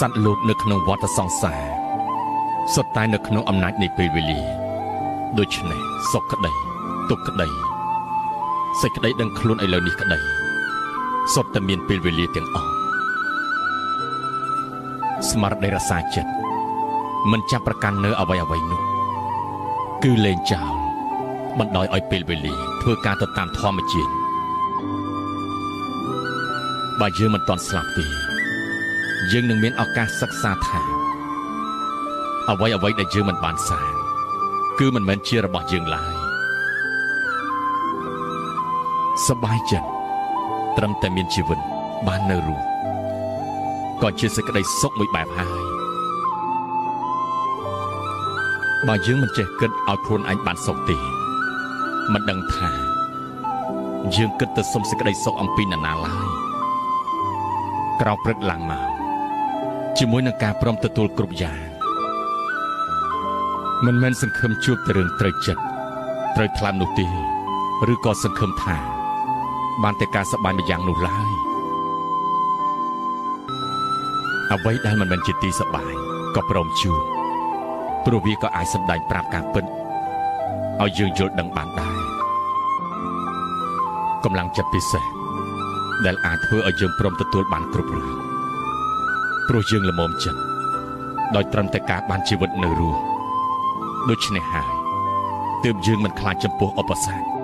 សត្វលោកនៅក្នុងវដ្តសង្សារសុទ្ធតែនៅក្នុងអំណាចនៃពេលវេលាដូច្នេះសុខក្តីទុក្ខក្តីសេចក្តីដឹងខ្លួនឥឡូវនេះក្តីសុទ្ធតែមានពេលវេលាទាំងអស់ស្មារតីរសាចិត្តមិនចាប់ប្រកាន់នៅអ្វីៗនោះគឺលែងចោលបណ្ដោយឲ្យពេលវេលាធ្វើការទៅតាមធម្មជាតិបើយើងមិនទាន់ស្លាប់ទេយើងនឹងមានឱកាសសិក្សាថាអ្វីដែលយើងមិនបានសាងគឺមិនមែនជារបស់យើងឡើយសប្បាយចិត្តត្រឹមតែមានជីវិតបាននៅរស់ក៏ជាសេចក្តីសុខមួយបែបហើយបើយើងមិនចេះគិតឲ្យខ្លួនឯងបានសុខទេមិនដឹងថាយើងគិតទៅសុំសេចក្តីសុខអំពីនរណាឡើយក្រោកព្រឹកឡើងមកជាមួយនឹងការព្រមទទួលគ្រប់យ៉ាងមិនមែនសង្ឃឹមជួបតែរឿងត្រូវចិត្តត្រូវថ្លើមនោះទេឬក៏សង្ឃឹមថាបានតែការសប្បាយមួយយ៉ាងនោះឡើយអ្វីដែលមិនមែនជាទីសប្បាយក៏ព្រមជួបព្រោះវាក៏អាចសម្ដែងប្រាប់ការពិតឲ្យយើងយល់ដឹងបានដែរកម្លាំងចិត្តពិសេសដែលអាចធ្វើឲ្យយើងព្រមទទួលបានគ្រប់រឿងព្រោះយើងល្មមចិត្តដោយត្រឹមតែការបានជីវិតនៅរស់ដូច្នេះហើយទើបយើងមិនខ្លាចចំពោះឧបសគ្គ